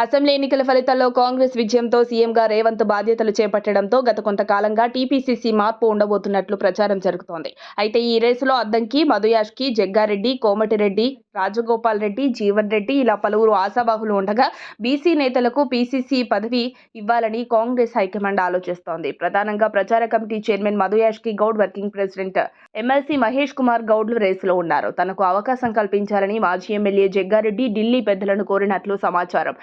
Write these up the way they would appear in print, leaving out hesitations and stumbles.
Assembly ఎన్నికల ఫలితాల్లో కాంగ్రెస్ విజయంతో సీఎంగా రేవంత్ బాధ్యతలు చేపట్టడంతో గత కొంతకాలంగా టీపీసీసీ మార్పు ఉండబోతున్నట్లు ప్రచారం జరుగుతోంది. అయితే ఈ రేసులో అద్దంకి, మధుయాష్కి, జగ్గారెడ్డి, కోమటిరెడ్డి, రాజగోపాల్ రెడ్డి, జీవన్ రెడ్డి ఇలా పలువురు ఆశావాహులు ఉండగా బీసీ నేతలకు పీసీసీ పదవి ఇవ్వాలని కాంగ్రెస్ హైకమాండ్ ఆలోచిస్తోంది. ప్రధానంగా ప్రచార committee chairman Madhu Yashki Goud, working president MLC Mahesh Kumar గౌడ్లు రేసులో ఉన్నారు. తనకు అవకాశం కల్పించాలని మాజీ ఎమ్మెల్యే జగ్గారెడ్డి ఢిల్లీ పెద్దలను కోరినట్లు సమాచారం.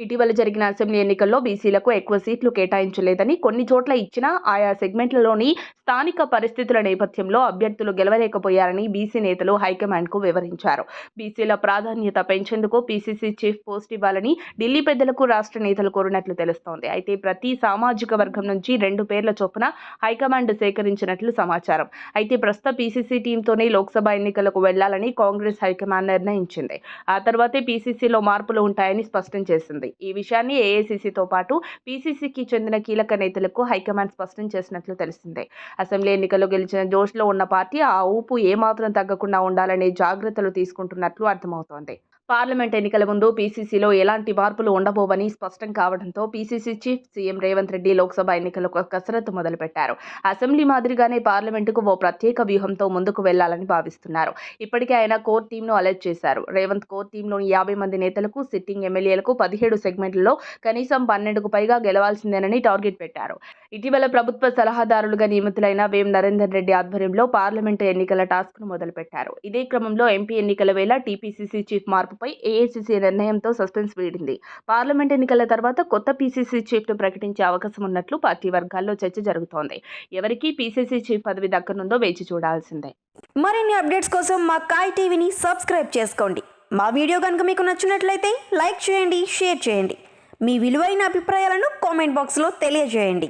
ఇటీవల జరిగిన అసెంబ్లీ ఎన్నికల్లో బీసీలకు ఎక్కువ సీట్లు కేటాయించలేదని, కొన్ని చోట్ల ఇచ్చినా ఆయా సెగ్మెంట్లలోని స్థానిక పరిస్థితుల నేపథ్యంలో అభ్యర్థులు గెలవలేకపోయారని బీసీ నేతలు హైకమాండ్కు వివరించారు. బీసీల ప్రాధాన్యత పెంచేందుకు పీసీసీ చీఫ్ పోస్ట్ ఇవ్వాలని ఢిల్లీ పెద్దలకు రాష్ట్ర నేతలు కోరినట్లు తెలుస్తోంది. అయితే ప్రతి సామాజిక వర్గం నుంచి 2 పేర్ల చొప్పున హైకమాండ్ సేకరించినట్లు సమాచారం. అయితే ప్రస్తుత పీసీసీ టీంతోనే లోక్సభ ఎన్నికలకు వెళ్లాలని కాంగ్రెస్ హైకమాండ్ నిర్ణయించింది. ఆ తర్వాతే పీసీసీలో మార్పులు ఉంటాయని స్పష్టం చేసింది. ఈ విషయాన్ని ఏఐసీసీతో పాటు పీసీసీకి చెందిన కీలక నేతలకు హైకమాండ్ స్పష్టం చేసినట్లు తెలిసిందే. అసెంబ్లీ ఎన్నికల్లో గెలిచిన జోష్లో ఉన్న పార్టీ ఆ ఊపు ఏమాత్రం తగ్గకుండా ఉండాలనే జాగ్రత్తలు తీసుకుంటున్నట్లు అర్థమవుతోంది. పార్లమెంట్ ఎన్నికల ముందు పీసీసీలో ఎలాంటి మార్పులు ఉండబోవని స్పష్టం కావడంతో PCC chief CM Revanth Reddy Lok Sabha ఎన్నికలకు కసరత్తు మొదలుపెట్టారు. అసెంబ్లీ మాదిరిగానే పార్లమెంటుకు ఓ ప్రత్యేక వ్యూహంతో ముందుకు వెళ్లాలని భావిస్తున్నారు. ఇప్పటికే ఆయన కోర్ టీంను అలర్ట్ చేశారు. రేవంత్ కోర్ టీంలోని 50 మంది నేతలకు, సిట్టింగ్ ఎమ్మెల్యేలకు 17 సెగ్మెంట్లలో కనీసం 12కు పైగా గెలవాల్సిందేనని టార్గెట్ పెట్టారు. ఇటీవల ప్రభుత్వ సలహాదారులుగా నియమితులైన వేం నరేందర్ రెడ్డి ఆధ్వర్యంలో పార్లమెంటు ఎన్నికల టాస్క్ను మొదలుపెట్టారు. ఇదే క్రమంలో ఎంపీ ఎన్నికల వేళ టీపీసీసీ చీఫ్ మార్పుపై ఏఐసీసీ నిర్ణయంతో సస్పెన్స్ వీడింది. పార్లమెంట్ ఎన్నికల తర్వాత కొత్త పీసీసీ చీఫ్ను ప్రకటించే అవకాశం ఉన్నట్లు పార్టీ వర్గాల్లో చర్చ జరుగుతోంది. ఎవరికి పీసీసీ చీఫ్ పదవి దక్కనుందో వేచి చూడాల్సిందే. మరిన్ని అప్డేట్స్ కోసం మా కాయ్ టీవీని సబ్స్క్రైబ్ చేసుకోండి. మా వీడియో కనుక మీకు నచ్చినట్లయితే లైక్ చేయండి, షేర్ చేయండి. మీ విలువైన అభిప్రాయాలను కామెంట్ బాక్స్లో తెలియజేయండి.